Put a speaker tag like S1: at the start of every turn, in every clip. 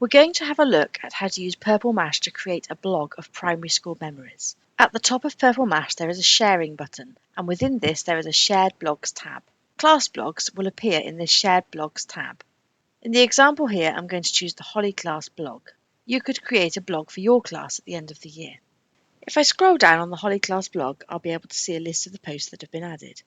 S1: We're going to have a look at how to use Purple Mash to create a blog of primary school memories. At the top of Purple Mash there is a sharing button, and within this there is a Shared Blogs tab. Class blogs will appear in this Shared Blogs tab. In the example here I'm going to choose the Holly class blog. You could create a blog for your class at the end of the year. If I scroll down on the Holly class blog, I'll be able to see a list of the posts that have been added.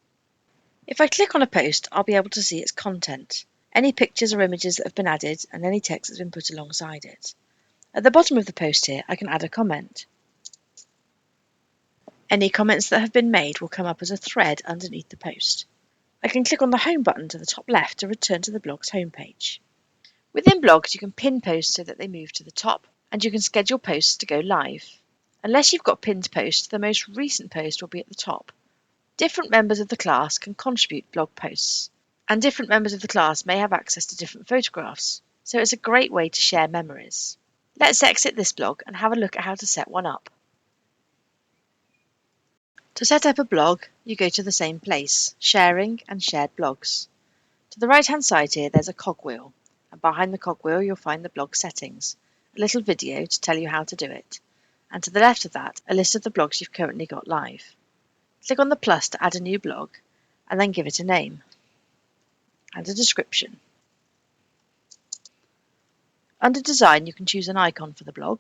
S1: If I click on a post, I'll be able to see its content, any pictures or images that have been added, and any text that's been put alongside it. At the bottom of the post here, I can add a comment. Any comments that have been made will come up as a thread underneath the post. I can click on the Home button to the top left to return to the blog's homepage. Within blogs, you can pin posts so that they move to the top, and you can schedule posts to go live. Unless you've got pinned posts, the most recent post will be at the top. Different members of the class can contribute blog posts, and different members of the class may have access to different photographs, so it's a great way to share memories. Let's exit this blog and have a look at how to set one up. To set up a blog, you go to the same place, Sharing and Shared Blogs. To the right-hand side here, there's a cogwheel, and behind the cogwheel you'll find the blog settings, a little video to tell you how to do it, and to the left of that, a list of the blogs you've currently got live. Click on the plus to add a new blog, and then give it a name and a description. Under Design, you can choose an icon for the blog,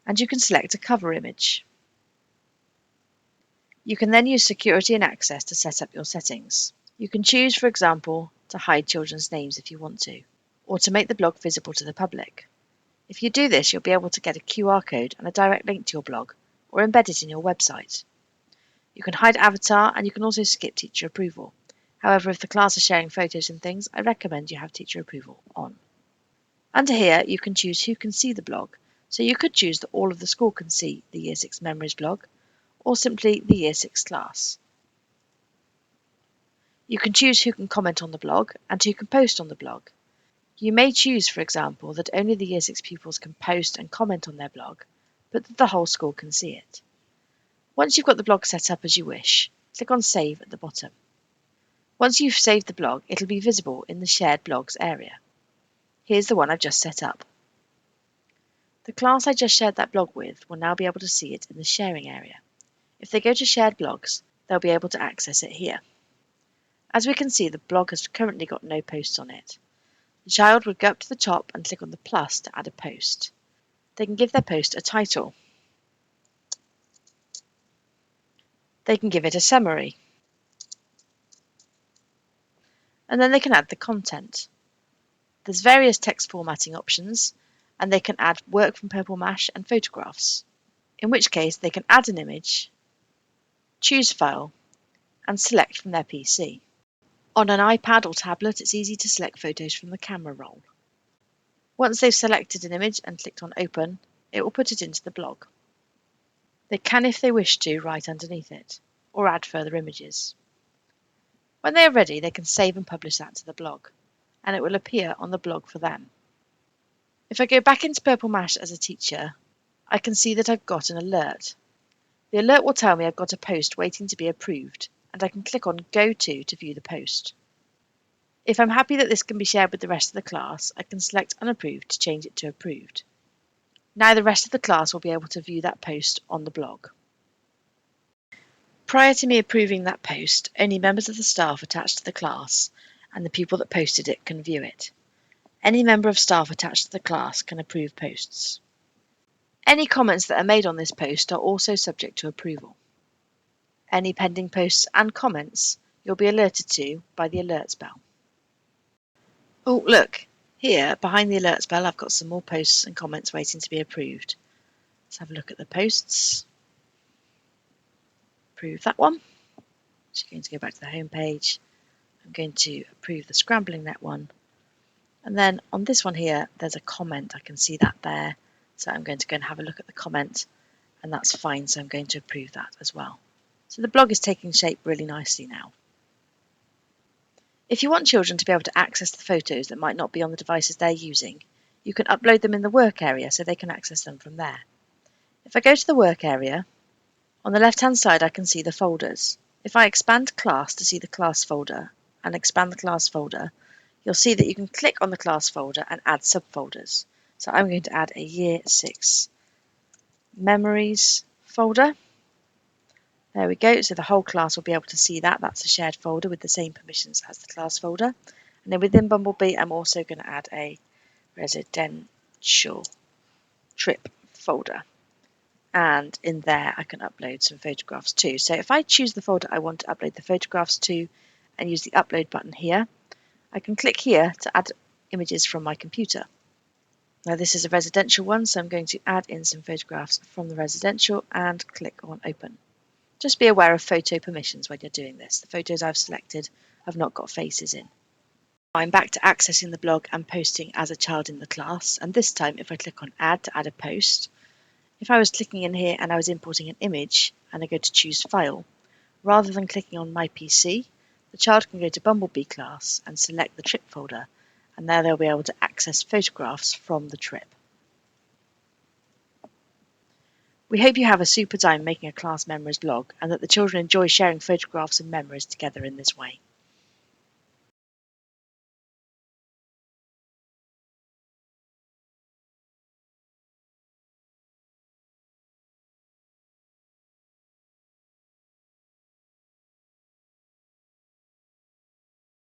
S1: and you can select a cover image. You can then use security and access to set up your settings. You can choose, for example, to hide children's names if you want to, or to make the blog visible to the public. If you do this, you'll be able to get a QR code and a direct link to your blog, or embed it in your website. You can hide avatar, and you can also skip teacher approval. However, if the class are sharing photos and things, I recommend you have teacher approval on. Under here, you can choose who can see the blog, so you could choose that all of the school can see the Year 6 Memories blog, or simply the Year 6 class. You can choose who can comment on the blog and who can post on the blog. You may choose, for example, that only the Year 6 pupils can post and comment on their blog, but that the whole school can see it. Once you've got the blog set up as you wish, click on Save at the bottom. Once you've saved the blog, it'll be visible in the Shared Blogs area. Here's the one I've just set up. The class I just shared that blog with will now be able to see it in the sharing area. If they go to Shared Blogs, they'll be able to access it here. As we can see, the blog has currently got no posts on it. The child would go up to the top and click on the plus to add a post. They can give their post a title. They can give it a summary. And then they can add the content. There's various text formatting options, and they can add work from Purple Mash and photographs, in which case they can add an image, choose file, and select from their PC. On an iPad or tablet, it's easy to select photos from the camera roll. Once they've selected an image and clicked on Open, it will put it into the blog. They can, if they wish to, write underneath it, or add further images. When they are ready, they can save and publish that to the blog, and it will appear on the blog for them. If I go back into Purple Mash as a teacher, I can see that I've got an alert. The alert will tell me I've got a post waiting to be approved, and I can click on Go to view the post. If I'm happy that this can be shared with the rest of the class, I can select Unapproved to change it to Approved. Now the rest of the class will be able to view that post on the blog. Prior to me approving that post, only members of the staff attached to the class and the people that posted it can view it. Any member of staff attached to the class can approve posts. Any comments that are made on this post are also subject to approval. Any pending posts and comments you'll be alerted to by the alerts bell. Oh, look, here behind the alerts bell I've got some more posts and comments waiting to be approved. Let's have a look at the posts. Approve that one. So I'm going to go back to the home page. I'm going to approve the Scrambling Net one. And then on this one here, there's a comment. I can see that there. So I'm going to go and have a look at the comment, and that's fine. So I'm going to approve that as well. So the blog is taking shape really nicely now. If you want children to be able to access the photos that might not be on the devices they're using, you can upload them in the work area so they can access them from there. If I go to the work area, on the left-hand side I can see the folders. If I expand class to see the class folder and expand the class folder, you'll see that you can click on the class folder and add subfolders. So I'm going to add a Year 6 Memories folder. There we go, so the whole class will be able to see that. That's a shared folder with the same permissions as the class folder. And then within Bumblebee, I'm also going to add a residential trip folder. And in there, I can upload some photographs too. So if I choose the folder I want to upload the photographs to and use the upload button here, I can click here to add images from my computer. Now this is a residential one, so I'm going to add in some photographs from the residential and click on open. Just be aware of photo permissions when you're doing this. The photos I've selected have not got faces in. I'm back to accessing the blog and posting as a child in the class, and this time if I click on add to add a post, if I was clicking in here and I was importing an image and I go to choose file, rather than clicking on my PC, the child can go to Bumblebee class and select the trip folder, and there they'll be able to access photographs from the trip. We hope you have a super time making a class memories blog and that the children enjoy sharing photographs and memories together in this way.